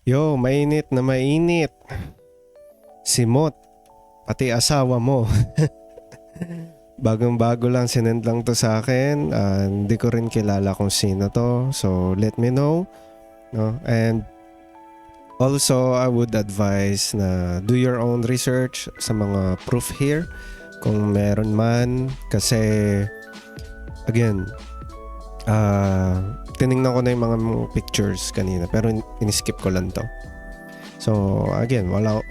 Yo, mainit na mainit. Si Mot, pati asawa mo. Bagong-bago lang, sinend lang to sa akin. Hindi ko rin kilala kung sino to. So, let me know. No? And also, I would advise na do your own research sa mga proof here. Kung meron man. Kasi, again, tiningnan ko na yung mga pictures kanina. Pero in-skip ko lang to. So again, wala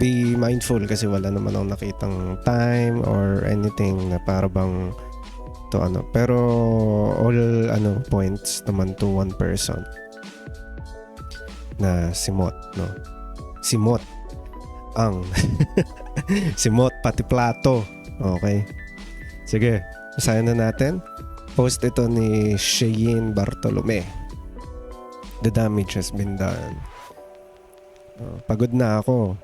be mindful kasi wala naman akong nakitang time or anything na para bang to ano. Pero all points naman to one person na si Mot, no. Si Mot ang si Mot pati plato. Okay. Sige, basahin na natin. Post ito ni Cheyenne Bartolome. The damage has been done. Pagod na ako.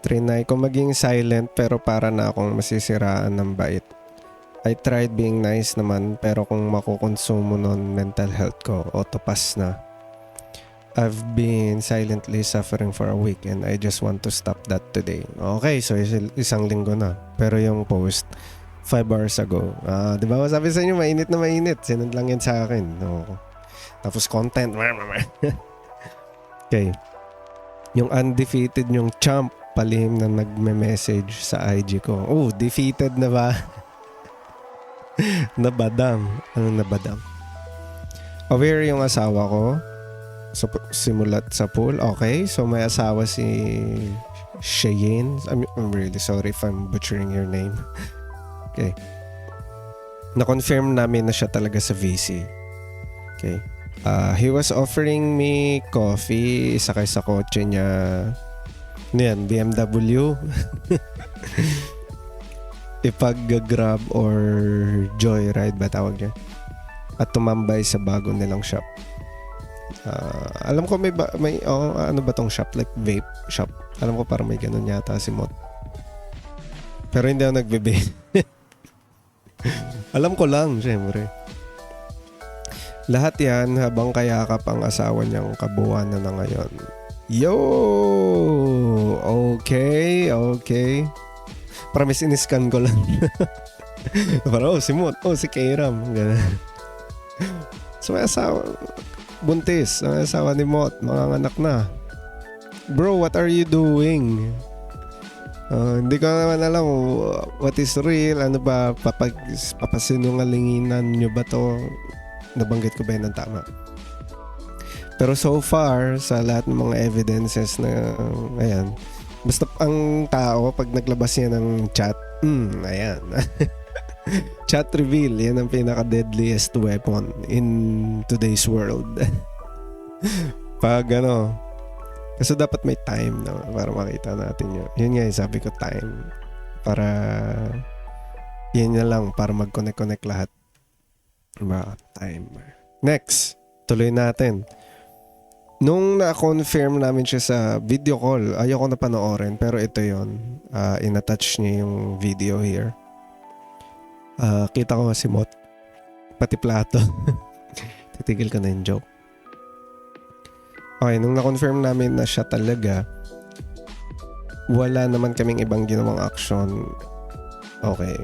Trinay ko maging silent pero para na akong masisiraan ng bait. I tried being nice naman pero kung makukonsumo nun mental health ko, otopas na. I've been silently suffering for a week and I just want to stop that today. Okay, so isang linggo na. Pero yung post 5 hours ago. Di ba sabi sa inyo mainit na mainit. Sinend lang yan sa akin. No. Tapos content. Okay. Yung undefeated yung champ palihim na nagme-message sa IG ko. Oh, defeated na ba? Nabadam. Ano nabadam? Aware yung asawa ko. So, simulat sa pool. Okay, so may asawa si Cheyenne. I'm really sorry if I'm butchering your name. Okay. Na-confirm namin na siya talaga sa VC. Okay. He was offering me coffee, sakay sa kotse niya. Ano yan? BMW? Ipag-grab or joyride ba tawag niya? At tumambay sa bago nilang shop. Alam ko may ano ba tong shop? Like vape shop. Alam ko parang may ganun yata si Mot. Pero hindi ako nagbe-vape. Alam ko lang, syempre. Lahat yan habang kayakap ang asawa niyang kabuwanan na ngayon. Yo! Okay. Promise in-scan ko lang. Parang, si Mot. Si Kairam. So may asawa. Buntis. Ang asawa ni Mot. Mga anak na. Bro, what are you doing? Hindi ko naman alam what is real. Ano ba? Papasinungalinginan nyo ba to? Nabanggit ko ba yun ng tama? Pero so far, sa lahat ng mga evidences na, ayan, basta ang tao, pag naglabas niya ng chat, ayan. Chat reveal, yan ang pinaka-deadliest weapon in today's world. Pag kasi dapat may time na para makita natin yun. Yun nga, sabi ko time. Para, yun na lang, para mag-connect lahat. Diba? Time. Next, tuloy natin. Nung na-confirm namin siya sa video call, ayoko na panoorin, pero ito yon. In-attach niya yung video here. Kita ko si Mot. Pati plato. Titigil ko na yung joke. Okay, nung na-confirm namin na siya talaga, wala naman kaming ibang ginawang action. Okay.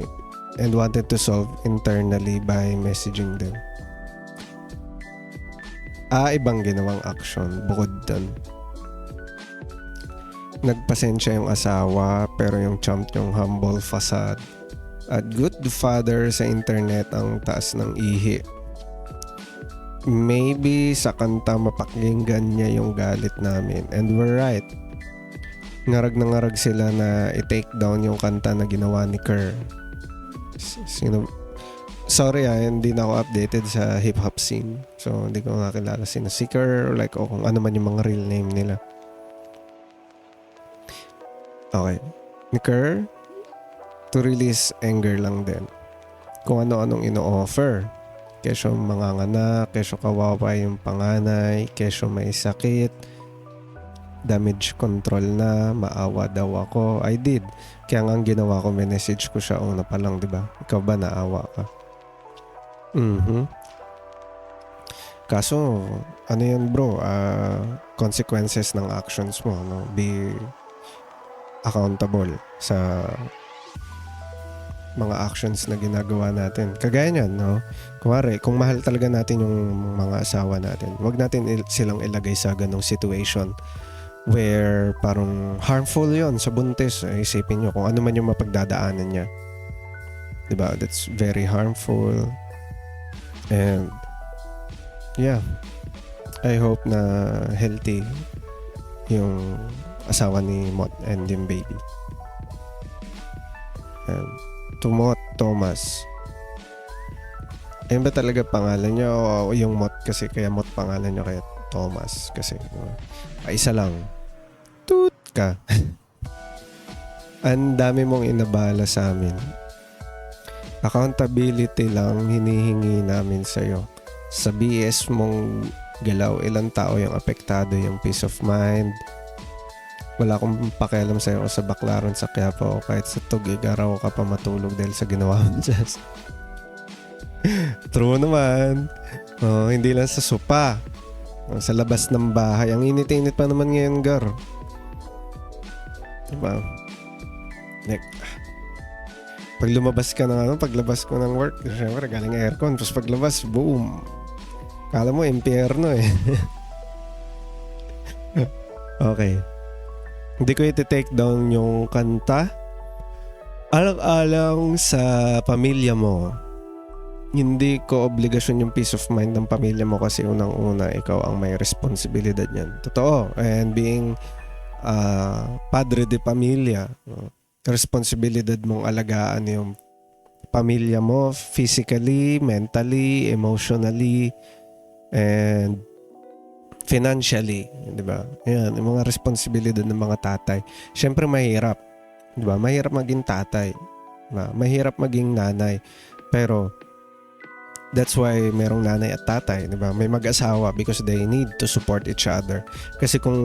And wanted to solve internally by messaging them. Ibang ginawang action bukod dun. Nagpasensya yung asawa pero yung champ yung humble facade. At good father sa internet ang taas ng ihi. Maybe sa kanta mapakinggan niya yung galit namin. And we're right. Ngarag na ngarag sila na i-take down yung kanta na ginawa ni Kerr. Sorry hindi na ako updated sa hip-hop scene. So, hindi ko nakilala sino si Kerr o kung ano man yung mga real name nila. Okay. Ni Kerr, to release anger lang din. Kung ano-anong ino-offer. Kesyo manganganak, kesyo kawawa yung panganay, kesyo may sakit, damage control na, maawa daw ako. I did. Kaya nga ang ginawa ko, may message ko siya una pa lang, di ba? Ikaw ba naawa ka? Kaso, ano yan bro, consequences ng actions mo, no? Be accountable sa mga actions na ginagawa natin. Kagaya niyan, no? Kumari, kung mahal talaga natin yung mga asawa natin, wag natin silang ilagay sa ganong situation where parang harmful yon sa buntis. Isipin nyo kung ano man yung mapagdadaanan niya. Diba? That's very harmful. And yeah, I hope na healthy yung asawa ni Mot and yung baby. And Tumot Thomas. Ayun ba talaga pangalan niya o yung Mot kasi kaya Mot pangalan niya kaya Thomas kasi isa lang. Toot ka. Ang dami mong inabala sa amin. Accountability lang hinihingi namin sa'yo. Sa BS mong galaw, ilang tao yung apektado, yung peace of mind. Wala akong pakialam sa'yo sa Baclaran sa Quiapo o kahit sa Tugigaraw ka pa matulog dahil sa ginawa mo dyan. True naman. Hindi lang sa sopa. Sa labas ng bahay. Ang init-init pa naman ngayon, Gar. Diba? Pag lumabas ka ng paglabas ko ng work, syempre galing aircon. Tapos paglabas, boom. Kala mo, impyerno eh. Okay. Hindi ko iti-take down yung kanta. Alang-alang sa pamilya mo. Hindi ko obligasyon yung peace of mind ng pamilya mo kasi unang-una ikaw ang may responsibilidad niyan. Totoo. And being padre de pamilya, responsibilidad mong alagaan yung pamilya mo physically, mentally, emotionally, and financially, di ba? Yan, yung mga responsibilidad ng mga tatay. Siyempre mahirap, di ba? Mahirap maging tatay. Diba? Mahirap maging nanay. Pero that's why merong nanay at tatay, di ba? May mag-asawa because they need to support each other. Kasi kung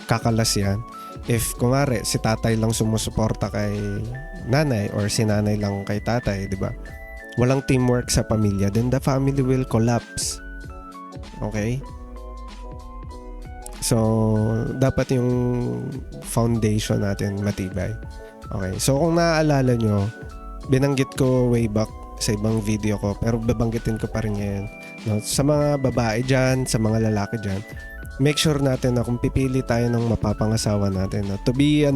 kakalas yan, if kumare si tatay lang sumusuporta kay nanay or si nanay lang kay tatay, di ba? Walang teamwork sa pamilya, then the family will collapse. Okay? So, dapat yung foundation natin matibay. Okay. So, kung naaalala nyo, binanggit ko way back sa ibang video ko, pero babanggitin ko pa rin ngayon. No? Sa mga babae dyan, sa mga lalaki dyan, make sure natin na kung pipili tayo ng mapapangasawa natin, to be,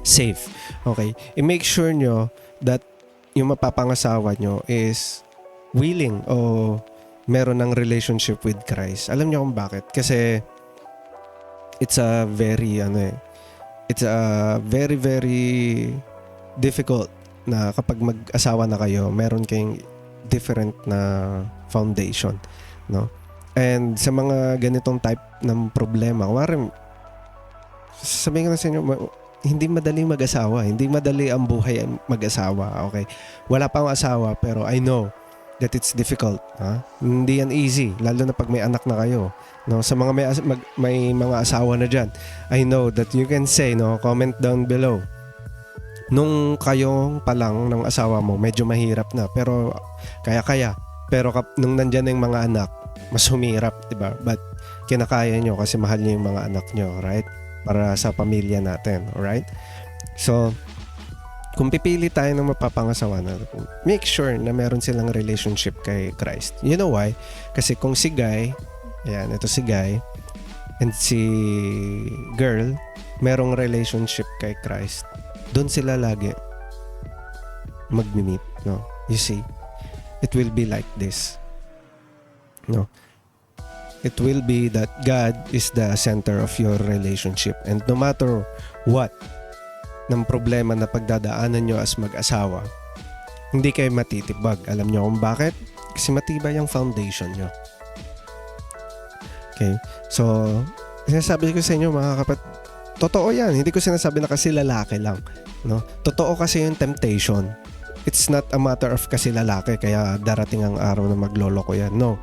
safe. Okay. I-make sure nyo that yung mapapangasawa nyo is willing o meron ng relationship with Christ. Alam niyo kung bakit? Kasi it's a very very difficult na kapag mag-asawa na kayo, meron kayong different na foundation, no? And sa mga ganitong type ng problema, sabihin ko na sa inyo, hindi madali mag-asawa, hindi madali ang buhay mag-asawa, okay? Wala pa akong asawa pero I know that it's difficult. Hindi yan easy, lalo na pag may anak na kayo. No, sa mga may mga asawa na diyan, I know that you can say, no, comment down below. Nung kayo pa lang ng asawa mo, medyo mahirap na, pero kaya. Pero nung nandiyan na yung mga anak, mas humirap, 'di ba? But kinakaya nyo kasi mahal niyo yung mga anak nyo, right? Para sa pamilya natin, alright? So, kung pipili tayo ng mapapangasawa natin, make sure na meron silang relationship kay Christ. You know why? Kasi kung si Guy, ito si Guy, and si girl, merong relationship kay Christ, doon sila lagi mag-meet, no? You see, it will be like this. No? It will be that God is the center of your relationship, and no matter what ng problema na pagdadaanan nyo as mag-asawa, hindi kayo matitibag. Alam nyo kung bakit? Kasi matibay ang foundation nyo. Okay? So, sinasabi ko sa inyo mga kapatid, totoo yan. Hindi ko sinasabi na kasi lalaki lang. No? Totoo kasi yung temptation. It's not a matter of kasi lalaki kaya darating ang araw na maglolo ko yan. No.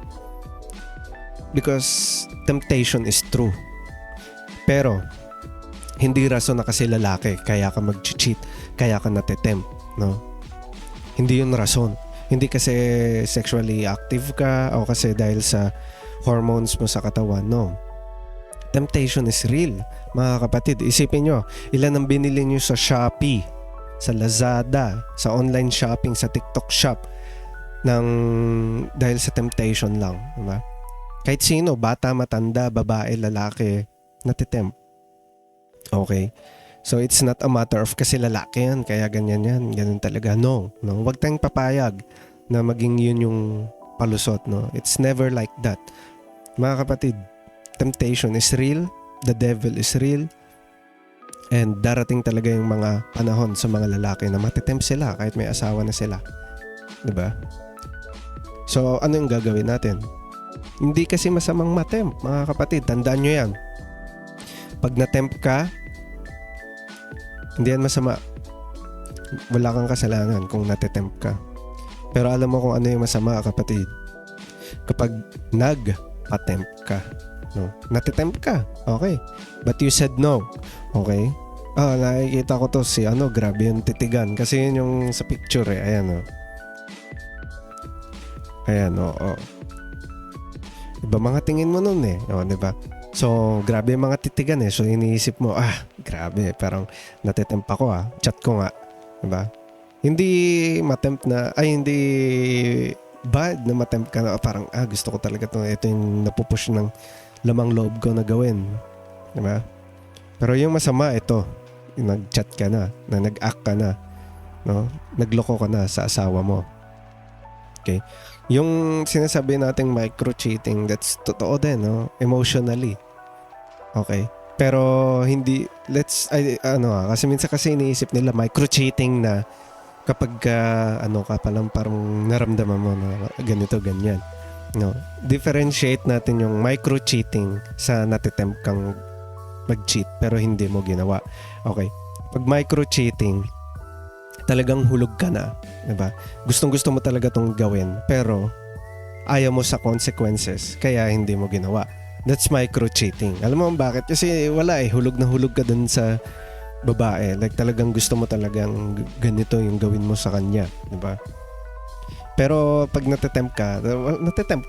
Because temptation is true. Pero, hindi rason na kasi lalaki kaya ka mag-cheat, kaya ka natitempt, no? Hindi yun rason. Hindi kasi sexually active ka o kasi dahil sa hormones mo sa katawan. No. Temptation is real. Mga kapatid, isipin nyo, ilan ang binili nyo sa Shopee, sa Lazada, sa online shopping, sa TikTok shop dahil sa temptation lang. Diba? Kahit sino, bata, matanda, babae, lalaki, natitempt. Okay? So it's not a matter of kasi lalaki yan, kaya ganyan yan, ganun talaga. No. Huwag tayong papayag na maging yun yung palusot. No? It's never like that. Mga kapatid, temptation is real, the devil is real, and darating talaga yung mga panahon sa mga lalaki na matitempt sila kahit may asawa na sila. Diba? So, ano yung gagawin natin? Hindi kasi masamang matempt, mga kapatid. Tandaan nyo yan. Pag natempt ka, hindi yan masama. Wala kang kasalanan kung natitempt ka. Pero alam mo kung ano yung masama, kapatid. Kapag nag-attempt ka. No? Natitempt ka. Okay. But you said no. Okay. Nakikita ko to si grabe yung titigan. Kasi yun yung sa picture eh. Ayan Ayan Diba mga tingin mo nun eh. Diba? So, grabe yung mga titigan eh. So, iniisip mo, grabe. Parang natitempt ako Chat ko nga. Diba? Hindi matempt na, hindi bad na matempt ka na parang, gusto ko talaga ito yung napupush ng lamang loob ko na gawin. Diba? Pero yung masama ito, yung nag-chat ka na nag-act ka na, no? Nagloko ka na sa asawa mo. Okay? Yung sinasabi nating micro-cheating, that's totoo din, no? Emotionally. Okay? Pero hindi, kasi minsan kasi iniisip nila micro-cheating na kapag ka palang parang naramdaman mo na ganito, ganyan. No, differentiate natin yung micro-cheating sa natitempt kang mag-cheat pero hindi mo ginawa. Okay. Pag micro-cheating, talagang hulog ka na. Diba? Gustong-gusto mo talaga tong gawin pero ayaw mo sa consequences kaya hindi mo ginawa. That's micro-cheating. Alam mo bakit? Kasi wala hulog na hulog ka dun sa babae. Like talagang gusto mo talagang ganito yung gawin mo sa kanya. Diba? Pero pag natitempt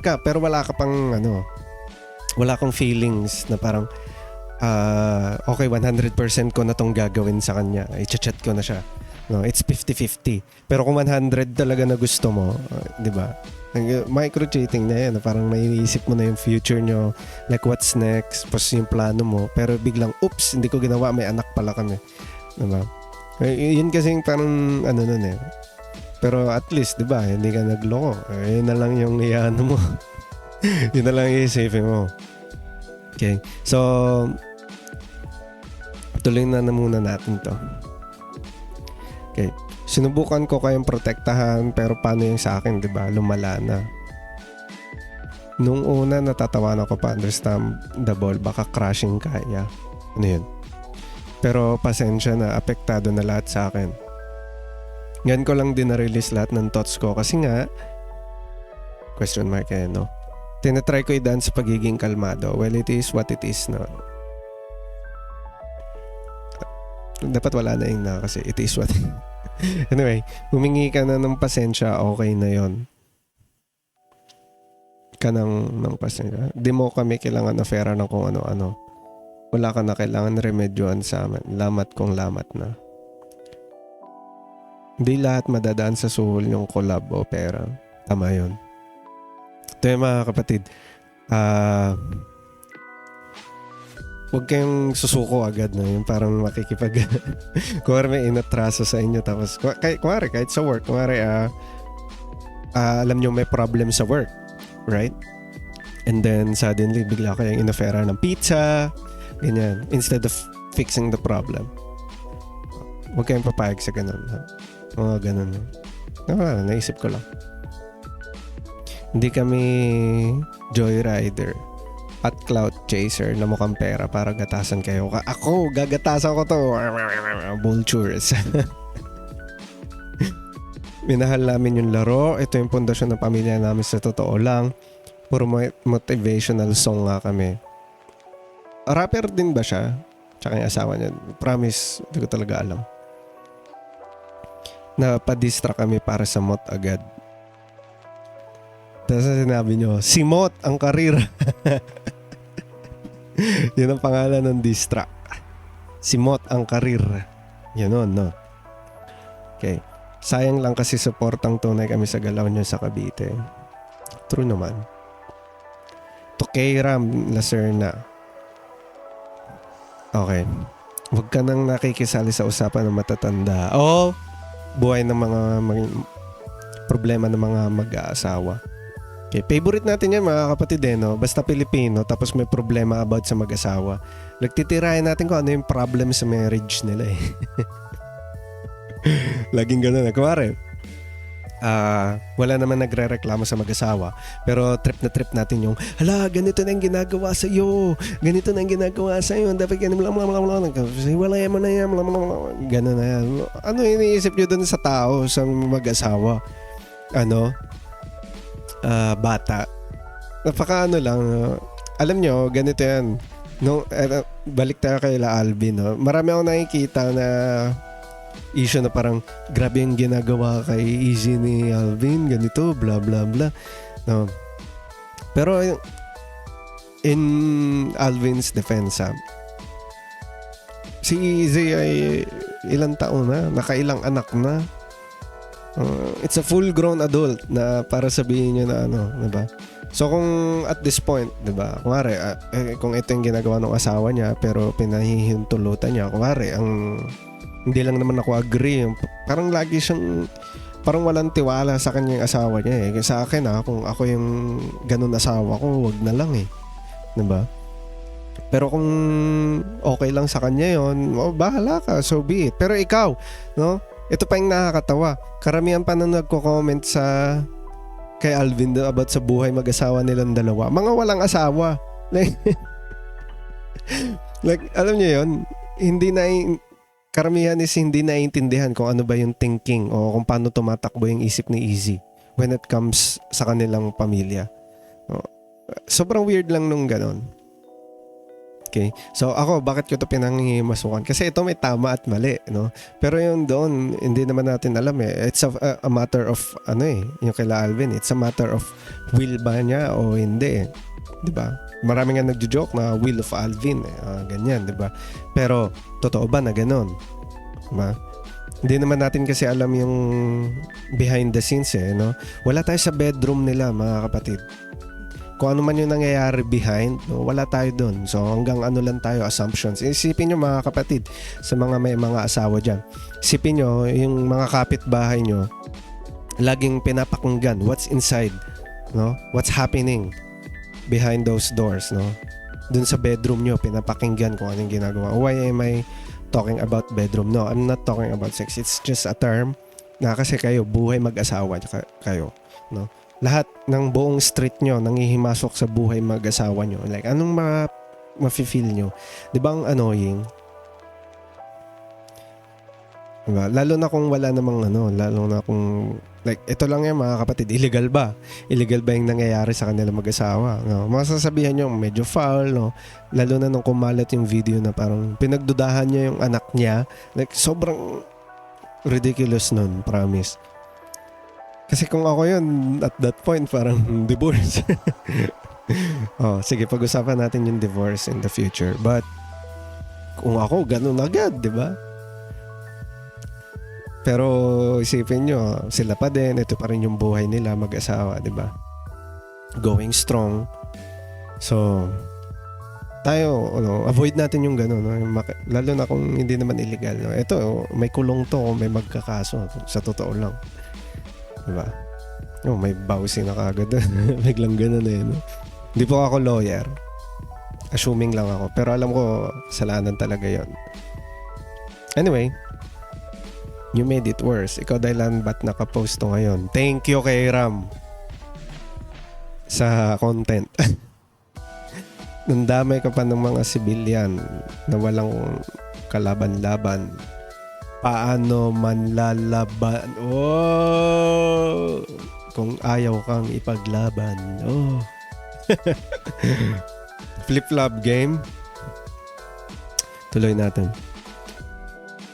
ka pero wala ka pang wala kang feelings na parang okay 100% ko na tong gagawin sa kanya. I-chat ko na siya. No, it's 50-50. Pero kung 100 talaga na gusto mo, 'di ba? Micro-cheating na 'yan, parang naiisip mo na yung future nyo, like what's next, pas yung plano mo, pero biglang oops, hindi ko ginawa, may anak pala kami. 'Di ba? Yun kasi parang nun eh. Pero at least, di ba, hindi ka nagloko. Yun na lang yung iyaano mo. Yun na lang iisipin mo. Okay. So, tuloy na muna natin to. Okay. Sinubukan ko kayong protektahan, pero paano yung sa akin, di ba? Lumala na. Nung una, natatawanan ko pa, understandable, baka crashing kaya. Ano yun? Pero pasensya na, apektado na lahat sa akin. Ngayon ko lang din na-release lahat ng thoughts ko kasi nga question mark no? Tinatry ko i-dance sa pagiging kalmado. Well, it is what it is no? Dapat wala na yung kasi it is what anyway, humingi ka na ng pasensya, okay na yon. Ka ng pasensya. Di mo kami kailangan na-fera ng kung ano-ano. Wala ka na kailangan remedyoan sa amin. Lamat kung lamat na. Hindi lahat madadaan sa suhol yung collab o pera. Tama yun. Ito yung mga kapatid. Huwag kayong susuko agad na yung parang makikipag kuwari may inatraso sa inyo tapos kuwari kahit sa work alam nyo may problem sa work, right? And then suddenly bigla kayong inofera ng pizza, ganyan, instead of fixing the problem. Huwag kayong papayag sa ganun. Mga ganun. Naisip ko lang. Hindi kami joyrider at cloud chaser na mukhang pera para gatasan kayo. Ako, gagatasan ko to. Vultures. Minahal namin yung laro. Ito yung pundasyon ng pamilya namin sa totoo lang. Puro motivational song nga kami. Rapper din ba siya? Tsaka yung asawa niya. Promise, hindi ko talaga alam. Napadistract kami para sa mot agad. Tapos sinabi nyo, Simot ang karir. Yun ang pangalan ng diss track. Simot ang karir. Yun nun, no? Okay. Sayang lang kasi supportang tunay kami sa galaw nyo sa Cavite. True naman. To K-Ram Lacerna. Okay. Huwag ka nang nakikisali sa usapan ng matatanda. O buhay ng mga problema ng mga mag-aasawa. Okay. Favorite natin yan mga kapatid no? Basta Pilipino tapos may problema about sa mag-asawa. Nagtitirahin natin kung ano yung problem sa marriage nila eh. Laging ganun na. Kumari, wala naman nagre-reklamo sa mag-asawa pero trip na trip natin yung hala, ganito na yung ginagawa sa iyo, ganito na yung ginagawa sa iyo, dapat ganun wala mo na yan, ganun na yan. Ano iniisip nyo dun sa tao, sa mag-asawa? Bata, napaka lang, alam nyo, ganito yan no, balik tayo kay La Alvin, no? Marami akong nakikita na issue na parang grabe yung ginagawa kay Easy ni Alvin, ganito, bla bla bla, no? Pero in Alvin's defense, si Easy ay ilang taon na, nakailang anak na. It's a full-grown adult na para sabihin niya na diba? So kung at this point, diba, kunwari, kung ito yung ginagawa ng asawa niya pero pinahihintulutan niya, kunwari, hindi lang naman ako agree. Parang lagi siyang parang walang tiwala sa kanyang asawa niya eh. Sa akin kung ako yung ganun asawa ko, wag na lang eh. Diba? Pero kung okay lang sa kanya yon, bahala ka, so be it. Pero ikaw, no? Ito pa yung nakakatawa. Karamihan pa na nagko-comment kay Alvin about sa buhay mag-asawa nilang dalawa. Mga walang asawa. Like alam niyo yon, karamihan is hindi naiintindihan kung ano ba yung thinking o kung paano tumatakbo yung isip ni Easy when it comes sa kanilang pamilya. Sobrang weird lang nung ganon. Okay. So ako, bakit ko ito pinangingimasukan? Kasi ito may tama at mali, no? Pero yung doon, hindi naman natin alam eh. It's a matter of, yung kila Alvin, it's a matter of will ba niya o hindi eh. Diba? Marami nga nagjo-joke na will of Alvin, ganyan, diba? Pero, totoo ba na ganon? Diba? Hindi naman natin kasi alam yung behind the scenes eh, no? Wala tayo sa bedroom nila, mga kapatid. Kung ano man yung nangyayari behind, no, wala tayo doon. So hanggang lang tayo, assumptions. Isipin nyo mga kapatid, sa mga may mga asawa dyan. Isipin nyo, yung mga kapitbahay nyo, laging pinapakinggan what's inside, no? What's happening behind those doors, no? Doon sa bedroom nyo, pinapakinggan kung anong ginagawa. Why am I talking about bedroom? No, I'm not talking about sex. It's just a term na kasi kayo, buhay mag-asawa kayo, no? Lahat ng buong street nyo nangihimasok sa buhay mag-asawa nyo. Like, anong mafe-feel nyo? Di ba ang annoying? Diba? Lalo na kung wala namang lalo na kung, like, ito lang yan mga kapatid, illegal ba? Illegal ba yung nangyayari sa kanila mag-asawa? No? Masasabihan nyo, medyo foul, no? Lalo na nung kumalat yung video na parang pinagdudahan niya yung anak niya. Like, sobrang ridiculous nun, promise. Kasi kung ako yun, at that point, parang divorce. Sige, pag-usapan natin yung divorce in the future. But, kung ako, ganun agad, di ba? Pero, isipin nyo, sila pa din, ito pa rin yung buhay nila, mag-asawa, di ba? Going strong. So, tayo, avoid natin yung ganun. No? Lalo na kung hindi naman illegal. No? Ito, may kulong to kung may magkakaso. Sa totoo lang. Diba? May bawsi na kagad. Biglang ganun eh. No? Hindi po ako lawyer. Assuming lang ako. Pero alam ko, kasalanan talaga yon. Anyway, you made it worse. Ikaw dahilan ba't nakapost to ngayon? Thank you kay Ram sa content. Nandamay ka pa ng mga civilian na walang kalaban-laban. Paano man lalaban? Oh! Kung ayaw kang ipaglaban. Oh! Flip-flop game. Tuloy natin.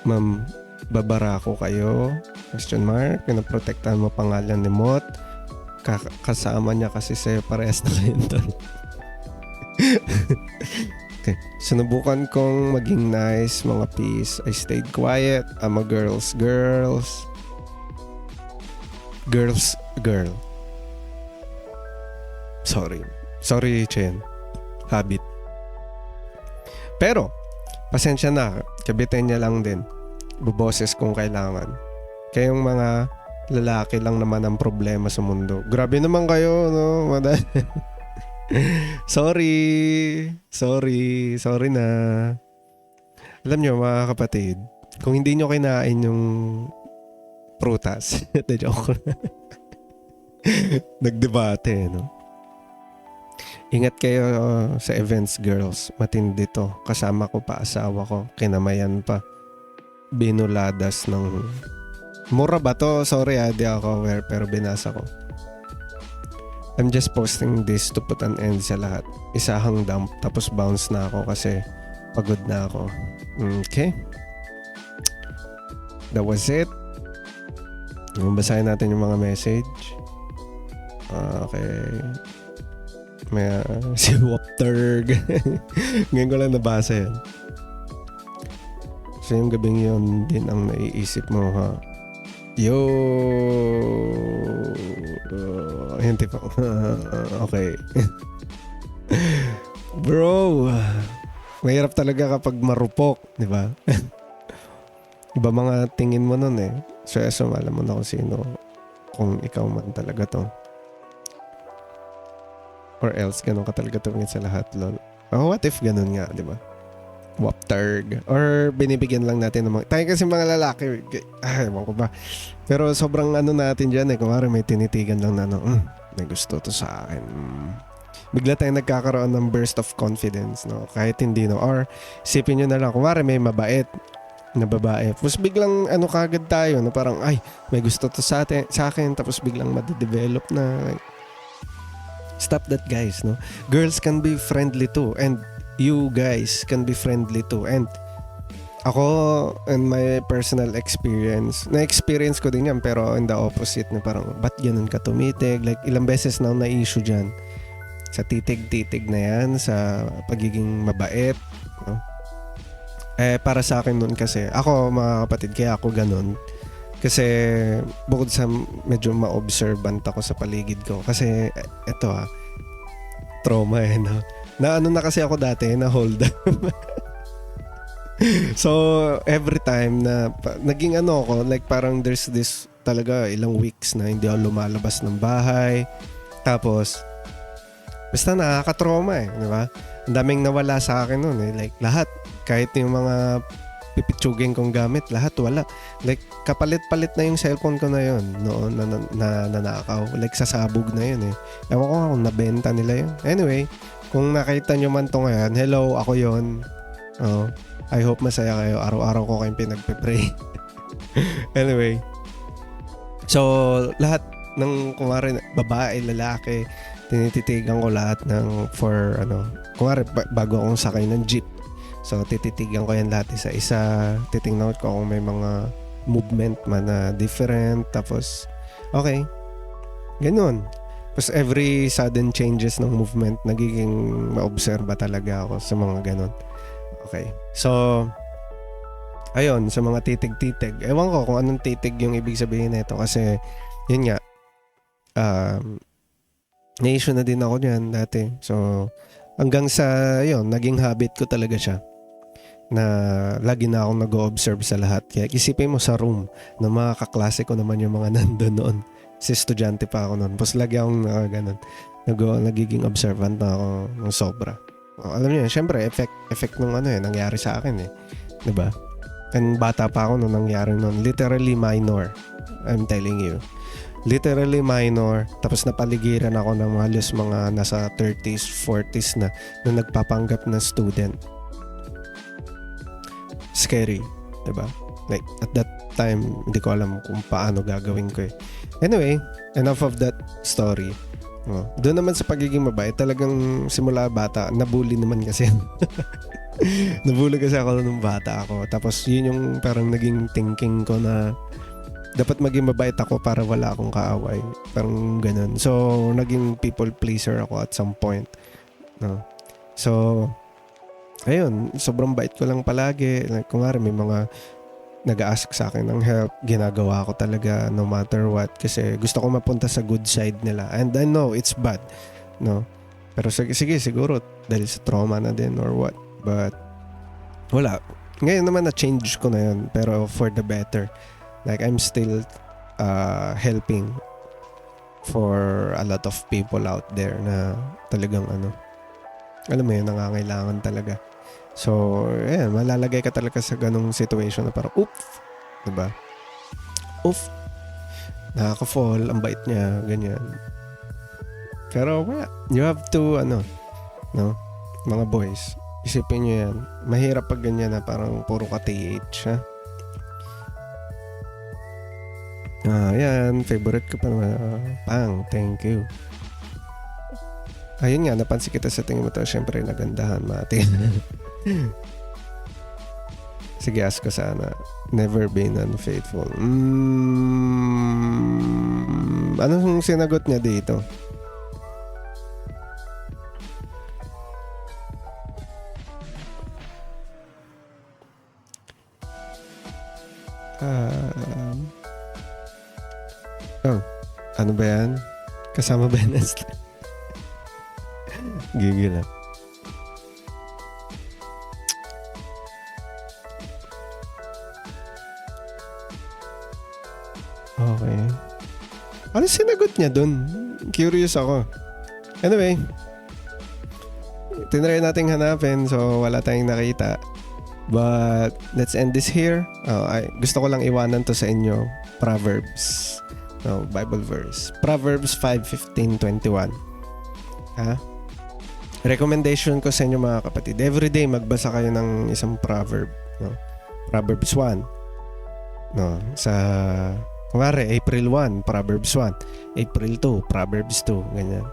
Ma'am, babarako kayo? Question mark. Pinaprotektahan mo pangalan ni Mot. kasama niya kasi sa'yo parehas na kayo doon. Okay. Sinubukan kong maging nice, mga peace. I stayed quiet. I'm a girl. Sorry, Chen. Habit. Pero, pasensya na. Kabitin niya lang din. Buboses kung kailangan. Kayong mga lalaki lang naman ang problema sa mundo. Grabe naman kayo, no? Sorry na. Alam nyo mga kapatid, kung hindi nyo kinain yung prutas, joke na. Nagdebate, no? Ingat kayo sa events, girls. Matindi to. Kasama ko pa asawa ko. Kinamayan pa. Binuladas ng... Mura ba to? Sorry di ako aware pero binasa ko. I'm just posting this to put an end sa lahat. Isahang dump tapos bounce na ako kasi pagod na ako. Okay? That was it. Basahin natin yung mga message. Okay. May si Wapterg. Ngayon ko lang nabasa yan. So yung gabing yun din ang naiisip mo, ha? Yo! Hindi pa. Okay. Bro! Mahirap talaga kapag marupok, di ba? Iba mga tingin mo nun eh. So alam mo na kung sino. Kung ikaw man talaga to. Or else, ganun ka talaga tumingin sa lahat, lol. Oh, what if ganun nga, di ba? Waptarg. Or binibigyan lang natin ng mga... Tayo kasi mga lalaki, ewan ko ba. Pero sobrang ano natin dyan eh. Kumari may tinitigan lang na may gusto to sa akin. Bigla tayong nagkakaroon ng burst of confidence, no? Kahit hindi, no? Or isipin nyo na lang, kumari may mabait na babae. Tapos biglang kagad tayo, no? Parang, ay, may gusto to sa akin. Tapos biglang madidevelop na... Like, stop that, guys, no? Girls can be friendly too. And you guys can be friendly too. And ako, in my personal experience, na-experience ko din yan, pero in the opposite, na parang, ba't ganun ka tumitig? Like, ilang beses na na-issue dyan. Sa titig-titig na yan, sa pagiging mabait. No? Para sa akin nun kasi, ako, mga kapatid, kaya ako ganun. Kasi, bukod sa medyo ma-observant ako sa paligid ko. Kasi, eto trauma no? Na na kasi ako dati, na hold up. So, every time na naging ako, like parang there's this talaga ilang weeks na hindi ako lumalabas ng bahay. Tapos, basta nakaka-trauma di ba? Ang daming nawala sa akin noon Like, lahat. Kahit yung mga pipitsugin kong gamit, lahat wala. Like, kapalit-palit na yung cellphone ko na yun noon na nanakaw. Like, sasabog na yun Ewan ko kung nabenta nila yun. Anyway, kung nakita nyo man to ngayon, hello, ako yun. I hope masaya kayo. Araw-araw ko kayong pinagpe-pray. Anyway. So, lahat ng kumari, babae, lalaki, tinititigan ko lahat ng kumari, bago akong sakay ng jeep. So, tititigan ko yan lahat isa-isa. Titingnan ko kung may mga movement man na different. Tapos, okay. Ganun. Tapos, every sudden changes ng movement, nagiging ma-obserba talaga ako sa mga ganun. Okay. So, ayun, sa mga titig-titig. Ewan ko kung anong titig yung ibig sabihin nito. Kasi, yun nga, na-issue na din ako niyan dati. So, hanggang sa, yun, naging habit ko talaga siya. Na lagi na akong nag-o-observe sa lahat. Kaya isipin mo sa room na mga kaklase ko naman yung mga nandun noon. Si estudyante pa ako noon. Tapos lagi akong nagiging observant na ako ng sobra. Alam niyo, syempre, effect ng nangyari sa akin diba? And bata pa ako nung nangyari noon. Literally minor. I'm telling you. Literally minor. Tapos napaligiran ako ng mga nasa 30s, 40s na nagpapanggap na student. Scary, diba? Like, at that time, hindi ko alam kung paano gagawin ko Anyway, enough of that story. Doon naman sa pagiging mabait, talagang simula bata, nabully naman kasi. Nabully kasi ako nung bata ako. Tapos, yun yung parang naging thinking ko na dapat maging mabait ako para wala akong kaaway. Parang ganun. So, naging people pleaser ako at some point. No? So, ayun, sobrang bait ko lang palagi. Like, kung may mga nag-ask sa akin ng help, ginagawa ko talaga no matter what kasi gusto ko mapunta sa good side nila. And I know it's bad, no? Pero sige, siguro dahil sa trauma na din or what. But wala. Ngayon naman na-change ko na yun, pero for the better. Like, I'm still helping for a lot of people out there na talagang alam mo yun, nangangailangan talaga. So, ayan, malalagay ka talaga sa ganung situation na parang, oof, diba? Oof, nakaka-fall, ang bait niya, ganyan. Pero, wala. You have to, no? Mga boys, isipin nyo yan. Mahirap pag ganyan na parang puro ka TH, ha? Yan, favorite ko pa naman. Pang, thank you. Ayun nga, napansin kita sa tingin mo to. Siyempre, nagandahan, mati. Sige, ask ko sana. Never been unfaithful. Anong sinagot niya dito? Ano ba yan? Kasama ba yan? Gigil lang. Okay. Ano sinagot niya dun? Curious ako. Anyway, tinry nating hanapin so wala tayong nakita. But let's end this here. Gusto ko lang iwanan to sa inyo. Proverbs. Bible verse. Proverbs 5:15-21. Recommendation ko sa inyo mga kapatid. Every day magbasa kayo ng isang proverb. Proverbs 1. Sa kumare, April 1, Proverbs 1. April 2, Proverbs 2. Ganyan.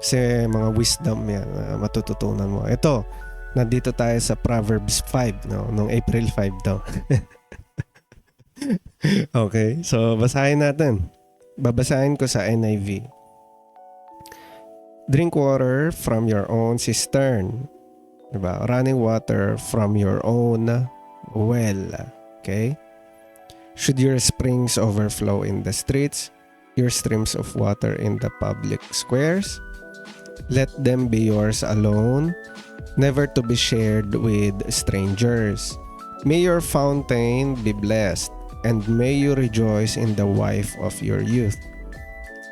Kasi mga wisdom yan matututunan mo. Ito, nandito tayo sa Proverbs 5. Nung April 5 daw. Okay, so basahin natin. Babasahin ko sa NIV. Drink water from your own cistern. Diba? Running water from your own well. Okay? Should your springs overflow in the streets, your streams of water in the public squares, let them be yours alone, never to be shared with strangers. May your fountain be blessed, and may you rejoice in the wife of your youth.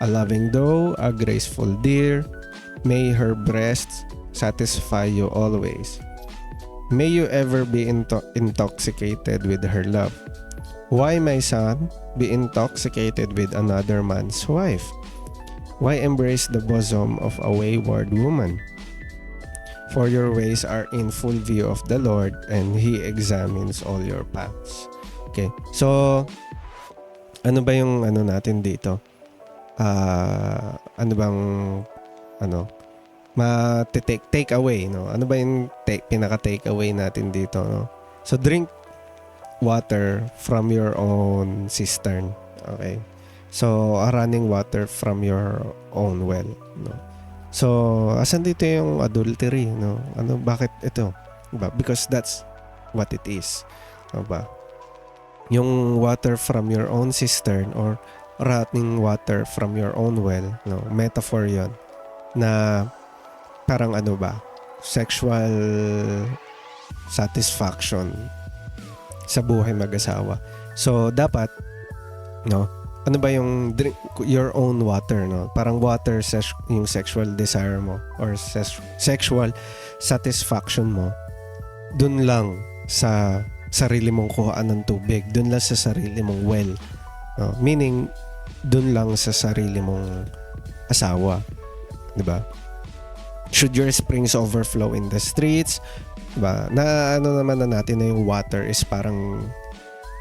A loving doe, a graceful deer, may her breasts satisfy you always. May you ever be intoxicated with her love. Why, my son, be intoxicated with another man's wife? Why embrace the bosom of a wayward woman? For your ways are in full view of the Lord, and He examines all your paths. Okay. So, ano ba yung natin dito? Ano bang take away, no? Ano ba yung pinaka-take away natin dito, no? So, drink water from your own cistern. Okay? So, running water from your own well, no? So, asan dito yung adultery, no? Bakit ito? Diba? Because that's what it is. Diba? Yung water from your own cistern or running water from your own well, no? Metaphor yon na parang sexual satisfaction sa buhay mag-asawa. So, dapat, no? Ano ba yung drink your own water, no? Parang water yung sexual desire mo or sexual satisfaction mo. Dun lang sa sarili mong kuhaan ng tubig. Dun lang sa sarili mong well. No? Meaning, dun lang sa sarili mong asawa. Diba? Should your springs overflow in the streets? Diba? Na naman na natin na yung water is parang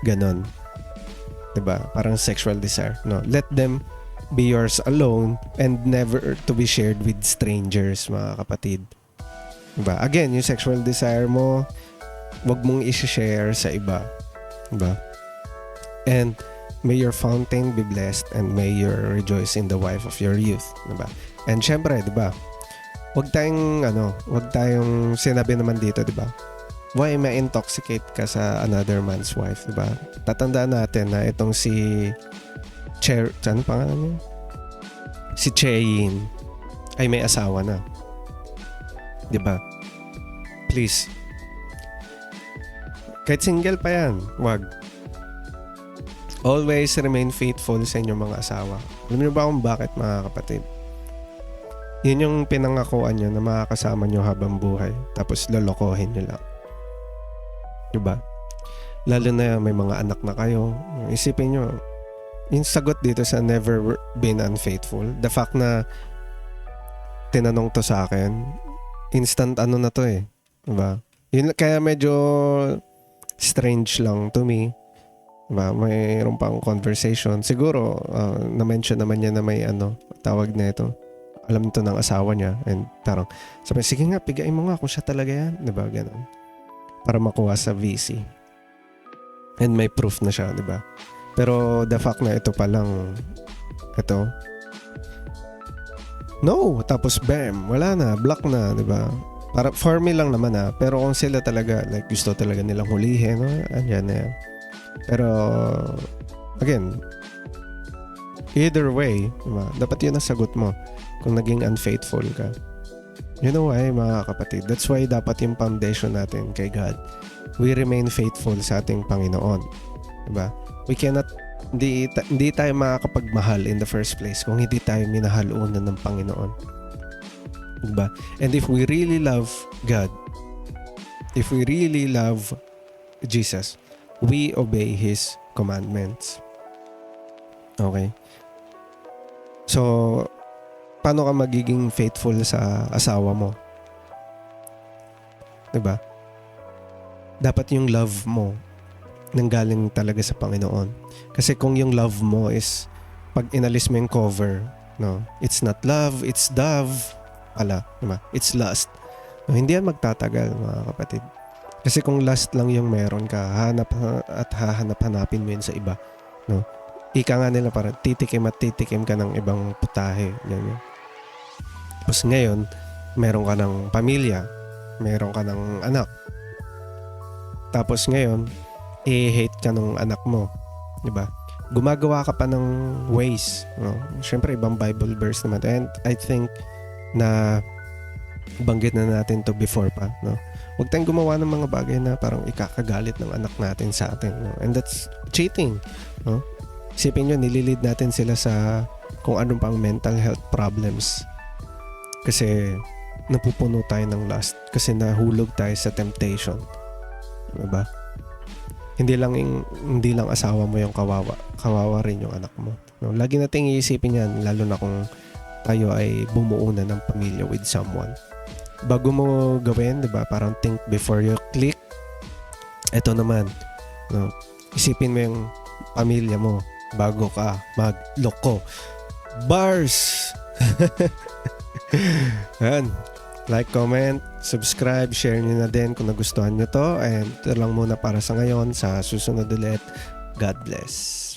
ganon. Diba? Parang sexual desire. No? Let them be yours alone and never to be shared with strangers, mga kapatid. Diba? Again, yung sexual desire mo, wag mong i-share sa iba. Diba? And May your fountain be blessed and may you rejoice in the wife of your youth. Diba? And syempre, diba, wag tayong sinabi naman dito, diba? Why ma-intoxicate ka sa another man's wife, diba? Tatandaan natin na itong si ano pangalan niya? Si Cheyin ay may asawa na. Diba? Please. Kahit single pa yan, wag. Always remain faithful sa inyong mga asawa. Alam niyo ba kung bakit, mga kapatid? Yun yung pinangakuan nyo na makakasama nyo habang buhay. Tapos lolokohin nyo lang. Diba? Lalo na may mga anak na kayo. Isipin nyo, yung sagot dito sa never been unfaithful, the fact na tinanong to sa akin, instant ano na to eh. Diba? Yun, kaya medyo strange lang to me. Diba? Mayroon pang conversation. Siguro, na-mention naman niya na may tawag na ito. Alam nito ng asawa niya. And parang, sabi, sige nga, pigain mo nga kung siya talaga yan. Diba? Ganun. Para makuha sa VC. And may proof na siya, diba? Pero the fact na ito pa lang, ito, no, tapos bam, wala na, block na, diba? Para for me lang naman pero kung sila talaga, like gusto talaga nilang hulihin, andyan na yan. Pero, again, either way, diba? Dapat yun ang sagot mo kung naging unfaithful ka. You know why, mga kapatid? That's why dapat yung foundation natin kay God. We remain faithful sa ating Panginoon. Diba? We cannot, hindi tayo makakapagmahal in the first place kung hindi tayo minahal una ng Panginoon. Diba? And if we really love God, if we really love Jesus, we obey His commandments. Okay? So, paano ka magiging faithful sa asawa mo? Diba? Dapat yung love mo nanggaling talaga sa Panginoon. Kasi kung yung love mo is pag inalis mo yung cover, no, it's not love, it's dove. Diba? It's lust. No, hindi yan magtatagal, mga kapatid. Kasi kung lust lang yung meron ka, hahanap-hanapin mo yun sa iba. No? Ika nga nila parang titikim ka ng ibang putahe. Ganyan. Tapos ngayon, meron ka ng pamilya, meron ka ng anak. Tapos ngayon, i-hate ka ng anak mo. Diba? Gumagawa ka pa ng ways. No? Siyempre, ibang Bible verse naman. And I think na banggit na natin to before pa. No? Huwag tayong gumawa ng mga bagay na parang ikakagalit ng anak natin sa atin. No? And that's cheating. No? Isipin nyo, nililid natin sila sa kung anong pang mental health problems. Kasi napupuno tayo ng lust. Kasi nahulog tayo sa temptation. Diba? Hindi lang asawa mo yung kawawa. Kawawa rin yung anak mo. No? Lagi nating iisipin yan, lalo na kung tayo ay bumuo na ng pamilya with someone. Bago mo gawin, diba? Parang think before you click. Ito naman. No? Isipin mo yung pamilya mo bago ka magloko. Bars! Yan. Like, comment, subscribe, share nyo na din kung nagustuhan nyo to. And ito lang muna para sa ngayon. Sa susunod ulit. God bless.